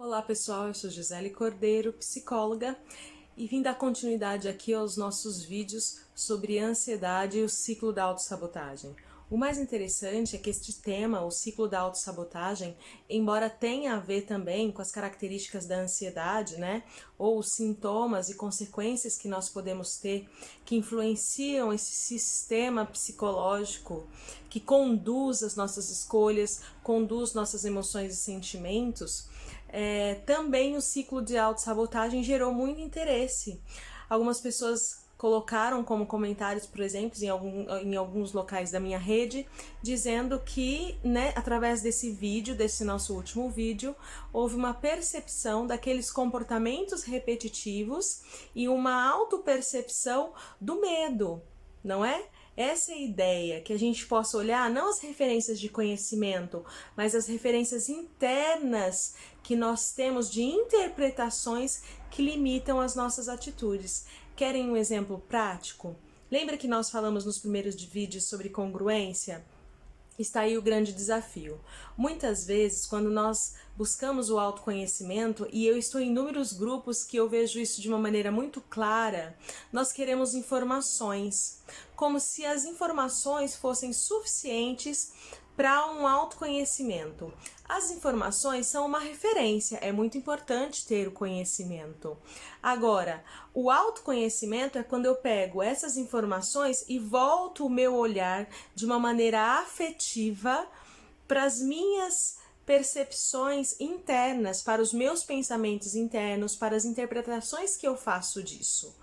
Olá pessoal, eu sou Gisele Cordeiro, psicóloga, e vim dar continuidade aqui aos nossos vídeos sobre ansiedade e o ciclo da autossabotagem. O mais interessante é que este tema, o ciclo da autossabotagem, embora tenha a ver também com as características da ansiedade, né, ou os sintomas e consequências que nós podemos ter que influenciam esse sistema psicológico que conduz as nossas escolhas, conduz nossas emoções e sentimentos, também o ciclo de autossabotagem gerou muito interesse. Algumas pessoas colocaram como comentários, por exemplo, em alguns locais da minha rede, dizendo que, né, através desse vídeo, desse nosso último vídeo, houve uma percepção daqueles comportamentos repetitivos e uma autopercepção do medo, não é? Essa é a ideia, que a gente possa olhar não as referências de conhecimento, mas as referências internas que nós temos de interpretações que limitam as nossas atitudes. Querem um exemplo prático? Lembra que nós falamos nos primeiros vídeos sobre congruência? Está aí o grande desafio. Muitas vezes, quando nós buscamos o autoconhecimento, e eu estou em inúmeros grupos que eu vejo isso de uma maneira muito clara, nós queremos informações, como se as informações fossem suficientes para um autoconhecimento. As informações são uma referência, é muito importante ter o conhecimento. Agora, o autoconhecimento é quando eu pego essas informações e volto o meu olhar de uma maneira afetiva para as minhas percepções internas, para os meus pensamentos internos, para as interpretações que eu faço disso,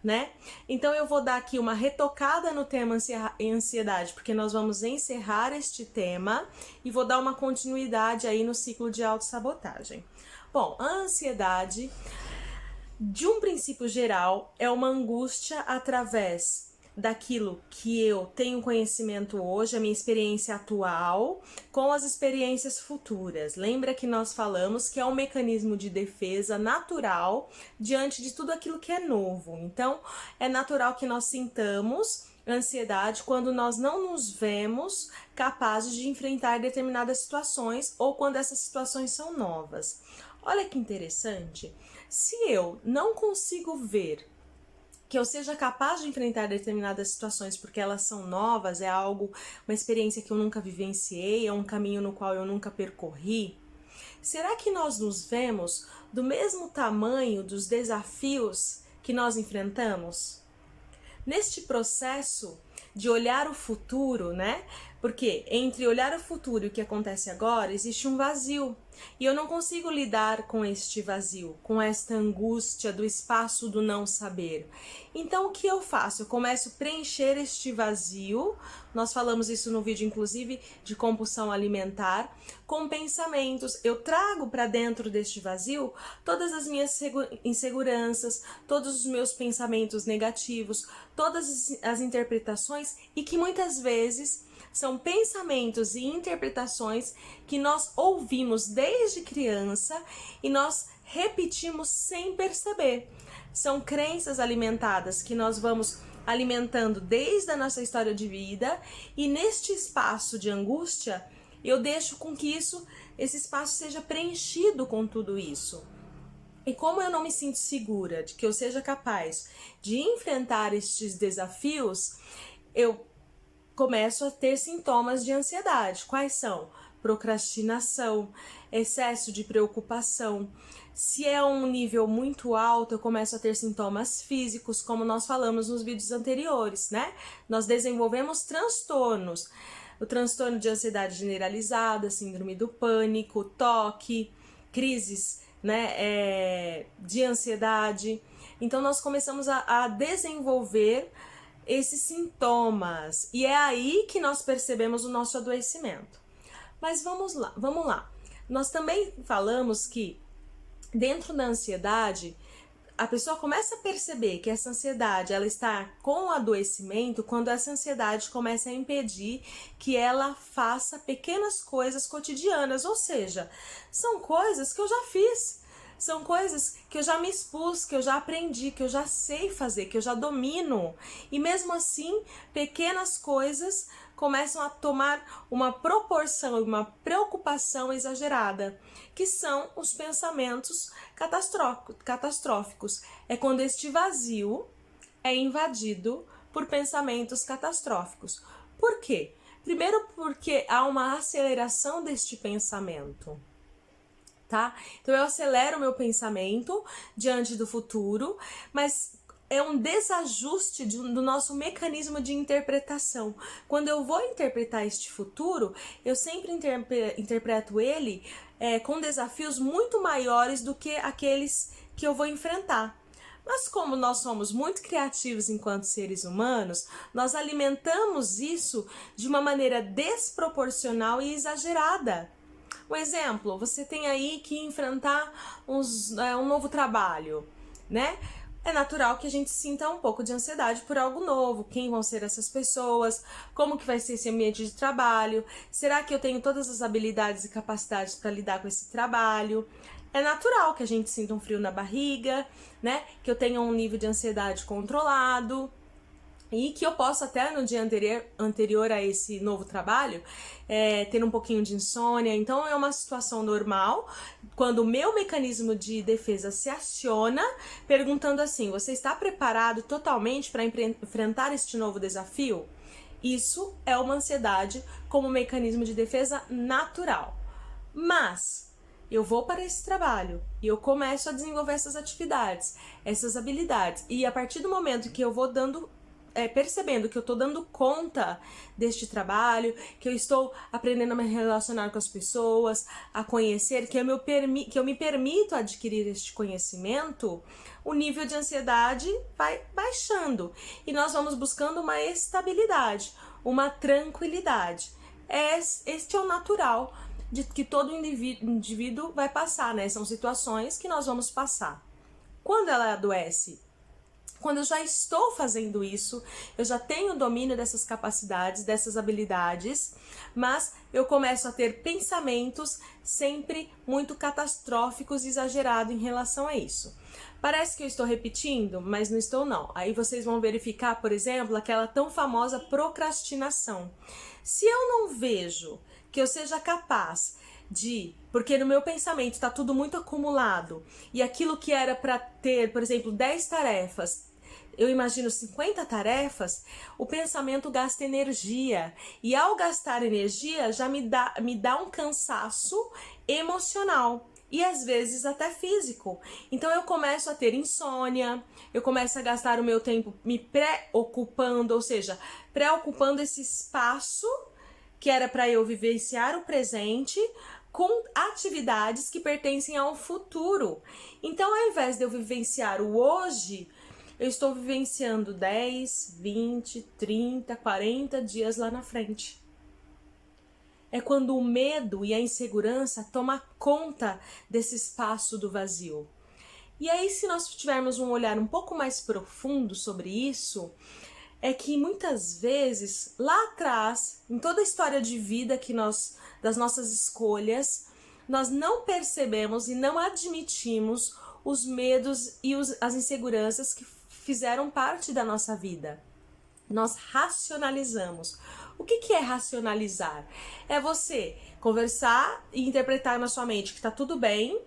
né? Então eu vou dar aqui uma retocada no tema ansiedade, porque nós vamos encerrar este tema e vou dar uma continuidade aí no ciclo de autossabotagem. Bom, a ansiedade, de um princípio geral, é uma angústia através daquilo que eu tenho conhecimento hoje, a minha experiência atual, com as experiências futuras. Lembra que nós falamos que é um mecanismo de defesa natural diante de tudo aquilo que é novo. Então, é natural que nós sintamos ansiedade quando nós não nos vemos capazes de enfrentar determinadas situações ou quando essas situações são novas. Olha que interessante, se eu não consigo ver que eu seja capaz de enfrentar determinadas situações porque elas são novas, é algo, uma experiência que eu nunca vivenciei, é um caminho no qual eu nunca percorri, será que nós nos vemos do mesmo tamanho dos desafios que nós enfrentamos? Neste processo de olhar o futuro, né? Porque entre olhar o futuro e o que acontece agora, existe um vazio. E eu não consigo lidar com este vazio, com esta angústia do espaço do não saber. Então o que eu faço? Eu começo a preencher este vazio, nós falamos isso no vídeo inclusive de compulsão alimentar, com pensamentos. Eu trago para dentro deste vazio todas as minhas inseguranças, todos os meus pensamentos negativos, todas as interpretações e que muitas vezes são pensamentos e interpretações que nós ouvimos desde criança e nós repetimos sem perceber. São crenças alimentadas que nós vamos alimentando desde a nossa história de vida e neste espaço de angústia eu deixo com que esse espaço seja preenchido com tudo isso. E como eu não me sinto segura de que eu seja capaz de enfrentar estes desafios, eu começo a ter sintomas de ansiedade. Quais são? Procrastinação, excesso de preocupação. Se é um nível muito alto, eu começo a ter sintomas físicos, como nós falamos nos vídeos anteriores, né? Nós desenvolvemos transtornos. O transtorno de ansiedade generalizada, síndrome do pânico, toque, crises, né, de ansiedade. Então nós começamos a desenvolver esses sintomas e é aí que nós percebemos o nosso adoecimento. Mas vamos lá. Nós também falamos que dentro da ansiedade a pessoa começa a perceber que essa ansiedade ela está com adoecimento quando essa ansiedade começa a impedir que ela faça pequenas coisas cotidianas, ou seja, são coisas que eu já fiz, são coisas que eu já me expus, que eu já aprendi, que eu já sei fazer, que eu já domino. E mesmo assim, pequenas coisas começam a tomar uma proporção e uma preocupação exagerada, que são os pensamentos catastróficos. É quando este vazio é invadido por pensamentos catastróficos. Por quê? Primeiro porque há uma aceleração deste pensamento. Tá? Então eu acelero o meu pensamento diante do futuro, mas é um desajuste do nosso mecanismo de interpretação. Quando eu vou interpretar este futuro, eu sempre interpreto ele com desafios muito maiores do que aqueles que eu vou enfrentar. Mas como nós somos muito criativos enquanto seres humanos, nós alimentamos isso de uma maneira desproporcional e exagerada. Um exemplo, você tem aí que enfrentar um novo trabalho, né? É natural que a gente sinta um pouco de ansiedade por algo novo. Quem vão ser essas pessoas? Como que vai ser esse ambiente de trabalho? Será que eu tenho todas as habilidades e capacidades para lidar com esse trabalho? É natural que a gente sinta um frio na barriga, né? Que eu tenha um nível de ansiedade controlado. E que eu possa até no dia anterior a esse novo trabalho ter um pouquinho de insônia. Então é uma situação normal quando o meu mecanismo de defesa se aciona, perguntando assim: você está preparado totalmente para enfrentar este novo desafio? Isso é uma ansiedade como mecanismo de defesa natural. Mas eu vou para esse trabalho e eu começo a desenvolver essas atividades, essas habilidades, e a partir do momento que eu vou percebendo que eu estou dando conta deste trabalho, que eu estou aprendendo a me relacionar com as pessoas, a conhecer, que eu me permito adquirir este conhecimento, o nível de ansiedade vai baixando e nós vamos buscando uma estabilidade, uma tranquilidade. Este é o natural de que todo indivíduo vai passar, né? São situações que nós vamos passar. Quando ela adoece, quando eu já estou fazendo isso, eu já tenho domínio dessas capacidades, dessas habilidades, mas eu começo a ter pensamentos sempre muito catastróficos e exagerados em relação a isso. Parece que eu estou repetindo, mas não estou não. Aí vocês vão verificar, por exemplo, aquela tão famosa procrastinação. Se eu não vejo que eu seja capaz porque no meu pensamento está tudo muito acumulado, e aquilo que era para ter, por exemplo, 10 tarefas, eu imagino 50 tarefas, o pensamento gasta energia. E ao gastar energia, já me dá um cansaço emocional. E às vezes até físico. Então eu começo a ter insônia, eu começo a gastar o meu tempo me preocupando, ou seja, preocupando esse espaço que era para eu vivenciar o presente com atividades que pertencem ao futuro. Então, ao invés de eu vivenciar o hoje, eu estou vivenciando 10, 20, 30, 40 dias lá na frente. É quando o medo e a insegurança tomam conta desse espaço do vazio. E aí, se nós tivermos um olhar um pouco mais profundo sobre isso, é que muitas vezes, lá atrás, em toda a história de vida das nossas escolhas, nós não percebemos e não admitimos os medos e as inseguranças que fizeram parte da nossa vida. Nós racionalizamos. O que é racionalizar? É você conversar e interpretar na sua mente que tá tudo bem,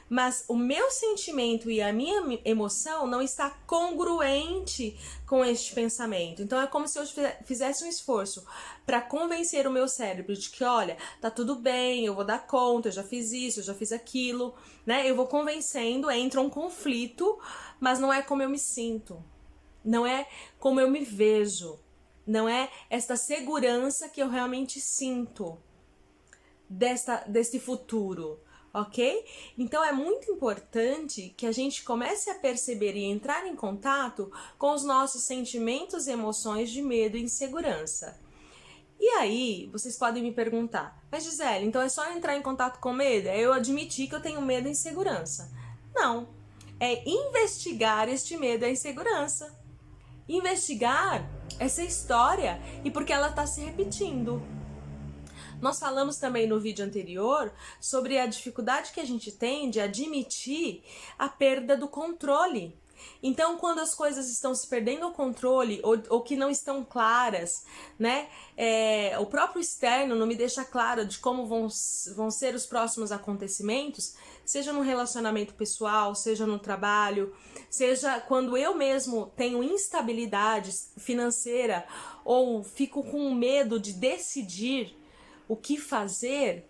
mas o meu sentimento e a minha emoção não está congruente com este pensamento. Então é como se eu fizesse um esforço para convencer o meu cérebro de que, olha, tá tudo bem, eu vou dar conta, eu já fiz isso, eu já fiz aquilo, né? Eu vou convencendo, entra um conflito, mas não é como eu me sinto, não é como eu me vejo, não é esta segurança que eu realmente sinto deste futuro. Ok? Então é muito importante que a gente comece a perceber e entrar em contato com os nossos sentimentos e emoções de medo e insegurança. E aí, vocês podem me perguntar, mas Gisele, então é só entrar em contato com medo? É eu admitir que eu tenho medo e insegurança? Não, é investigar este medo e insegurança. Investigar essa história e porque ela está se repetindo. Nós falamos também no vídeo anterior sobre a dificuldade que a gente tem de admitir a perda do controle. Então, quando as coisas estão se perdendo o controle ou que não estão claras, né? O próprio externo não me deixa claro de como vão ser os próximos acontecimentos, seja no relacionamento pessoal, seja no trabalho, seja quando eu mesmo tenho instabilidade financeira ou fico com medo de decidir o que fazer,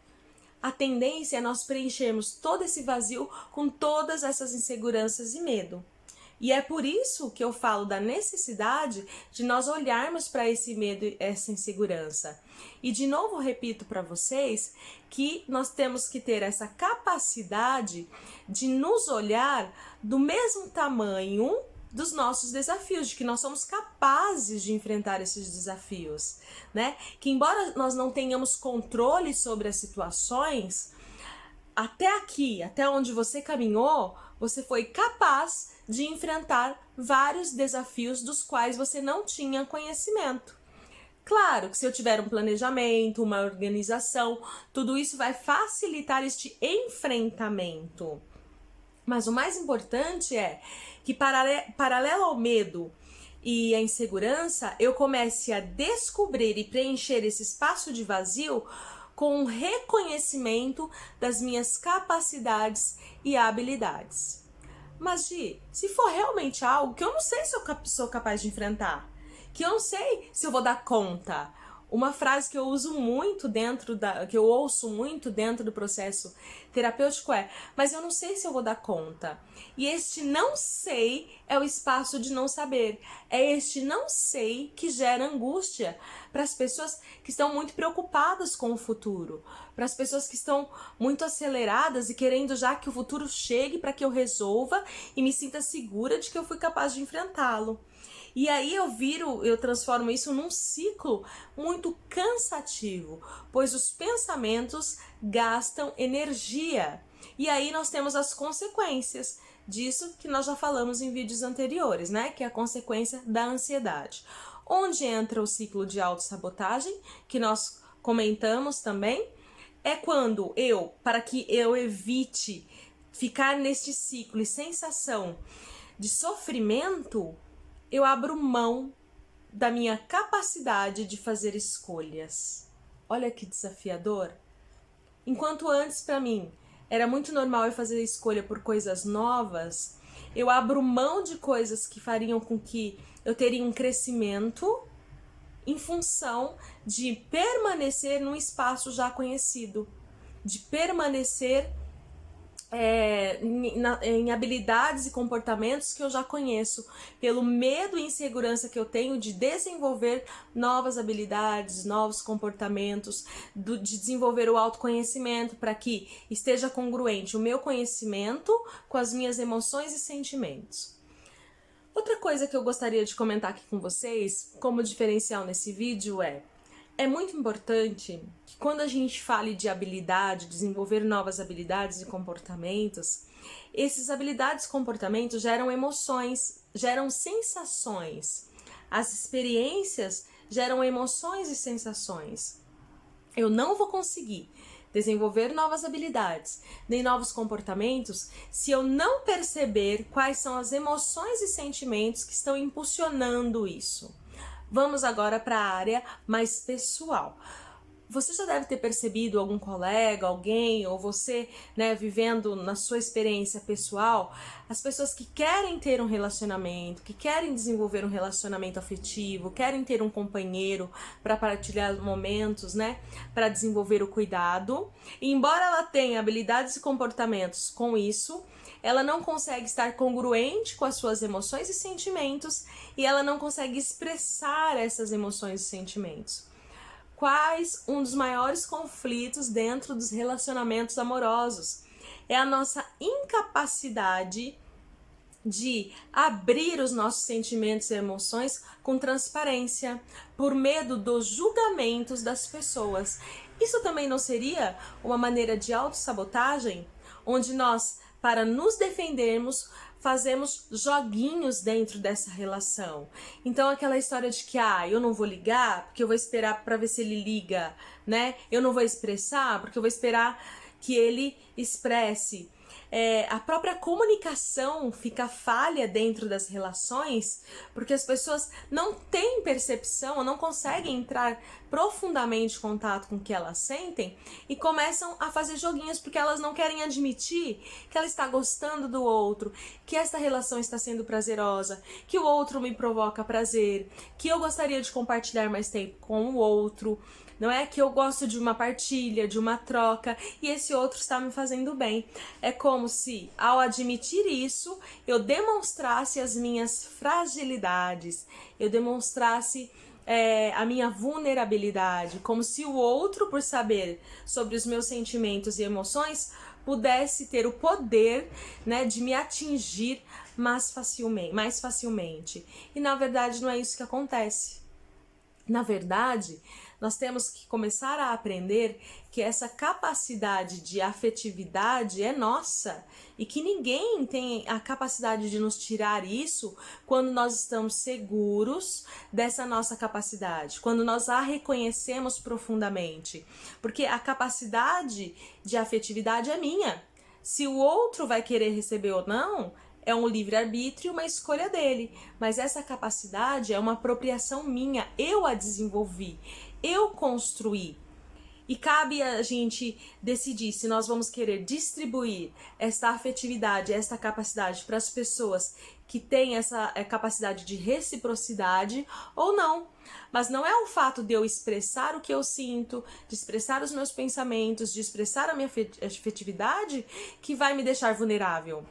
a tendência é nós preenchermos todo esse vazio com todas essas inseguranças e medo. E é por isso que eu falo da necessidade de nós olharmos para esse medo e essa insegurança. E de novo repito para vocês que nós temos que ter essa capacidade de nos olhar do mesmo tamanho dos nossos desafios, de que nós somos capazes de enfrentar esses desafios, né? Que embora nós não tenhamos controle sobre as situações, até aqui, até onde você caminhou, você foi capaz de enfrentar vários desafios dos quais você não tinha conhecimento. Claro que se eu tiver um planejamento, uma organização, tudo isso vai facilitar este enfrentamento. Mas o mais importante é que, paralelo ao medo e à insegurança, eu comece a descobrir e preencher esse espaço de vazio com o reconhecimento das minhas capacidades e habilidades. Mas, Gi, se for realmente algo que eu não sei se eu sou capaz de enfrentar, que eu não sei se eu vou dar conta. Uma frase que eu uso muito que eu ouço muito dentro do processo terapêutico é: mas eu não sei se eu vou dar conta. E este não sei é o espaço de não saber. É este não sei que gera angústia para as pessoas que estão muito preocupadas com o futuro, para as pessoas que estão muito aceleradas e querendo já que o futuro chegue para que eu resolva e me sinta segura de que eu fui capaz de enfrentá-lo. E aí eu transformo isso num ciclo muito cansativo, pois os pensamentos gastam energia. E aí nós temos as consequências disso que nós já falamos em vídeos anteriores, né? Que é a consequência da ansiedade. Onde entra o ciclo de autossabotagem, que nós comentamos também, é quando para que eu evite ficar neste ciclo e sensação de sofrimento, eu abro mão da minha capacidade de fazer escolhas. Olha que desafiador. Enquanto antes, para mim, era muito normal eu fazer escolha por coisas novas, eu abro mão de coisas que fariam com que eu teria um crescimento em função de permanecer num espaço já conhecido, de permanecer em habilidades e comportamentos que eu já conheço, pelo medo e insegurança que eu tenho de desenvolver novas habilidades, novos comportamentos, de desenvolver o autoconhecimento para que esteja congruente o meu conhecimento com as minhas emoções e sentimentos. Outra coisa que eu gostaria de comentar aqui com vocês, como diferencial nesse vídeo, é muito importante que quando a gente fale de habilidade, desenvolver novas habilidades e comportamentos, essas habilidades e comportamentos geram emoções, geram sensações. As experiências geram emoções e sensações. Eu não vou conseguir desenvolver novas habilidades, nem novos comportamentos, se eu não perceber quais são as emoções e sentimentos que estão impulsionando isso. Vamos agora para a área mais pessoal. Você já deve ter percebido algum colega, alguém, ou você, né, vivendo na sua experiência pessoal, as pessoas que querem ter um relacionamento, que querem desenvolver um relacionamento afetivo, querem ter um companheiro para partilhar momentos, né, para desenvolver o cuidado. E embora ela tenha habilidades e comportamentos com isso, ela não consegue estar congruente com as suas emoções e sentimentos e ela não consegue expressar essas emoções e sentimentos. Quais um dos maiores conflitos dentro dos relacionamentos amorosos? É a nossa incapacidade de abrir os nossos sentimentos e emoções com transparência, por medo dos julgamentos das pessoas. Isso também não seria uma maneira de autossabotagem, onde nós, para nos defendermos, fazemos joguinhos dentro dessa relação. Então aquela história de que eu não vou ligar porque eu vou esperar para ver se ele liga, né? Eu não vou expressar porque eu vou esperar que ele expresse. a própria comunicação fica falha dentro das relações, porque as pessoas não têm percepção, ou não conseguem entrar profundamente em contato com o que elas sentem e começam a fazer joguinhos porque elas não querem admitir que ela está gostando do outro, que esta relação está sendo prazerosa, que o outro me provoca prazer, que eu gostaria de compartilhar mais tempo com o outro, não é que eu gosto de uma partilha, de uma troca, e esse outro está me fazendo bem. É como se, ao admitir isso, eu demonstrasse as minhas fragilidades, eu demonstrasse a minha vulnerabilidade, como se o outro, por saber sobre os meus sentimentos e emoções, pudesse ter o poder, né, de me atingir mais facilmente. E na verdade não é isso que acontece. Na verdade, nós temos que começar a aprender que essa capacidade de afetividade é nossa e que ninguém tem a capacidade de nos tirar isso quando nós estamos seguros dessa nossa capacidade, quando nós a reconhecemos profundamente. Porque a capacidade de afetividade é minha. Se o outro vai querer receber ou não, é um livre-arbítrio, uma escolha dele. Mas essa capacidade é uma apropriação minha. Eu a desenvolvi, eu construí. E cabe a gente decidir se nós vamos querer distribuir esta afetividade, esta capacidade para as pessoas que têm essa capacidade de reciprocidade ou não. Mas não é o fato de eu expressar o que eu sinto, de expressar os meus pensamentos, de expressar a minha afetividade que vai me deixar vulnerável.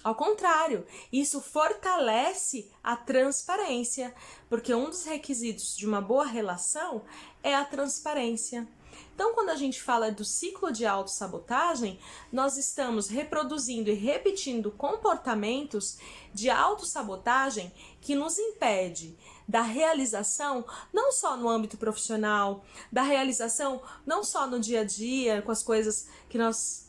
Ao contrário, isso fortalece a transparência, porque um dos requisitos de uma boa relação é a transparência. Então, quando a gente fala do ciclo de autossabotagem, nós estamos reproduzindo e repetindo comportamentos de autossabotagem que nos impede da realização não só no âmbito profissional, da realização não só no dia a dia, com as coisas que nós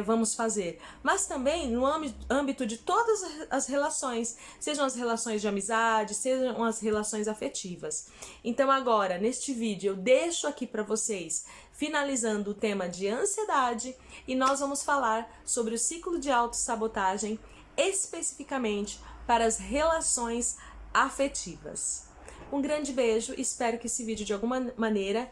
vamos fazer, mas também no âmbito de todas as relações, sejam as relações de amizade, sejam as relações afetivas. Então agora, neste vídeo, eu deixo aqui para vocês, finalizando o tema de ansiedade, e nós vamos falar sobre o ciclo de autossabotagem, especificamente para as relações afetivas. Um grande beijo, espero que esse vídeo de alguma maneira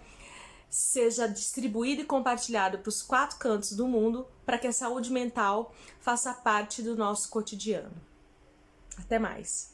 seja distribuído e compartilhado para os 4 cantos do mundo, para que a saúde mental faça parte do nosso cotidiano. Até mais!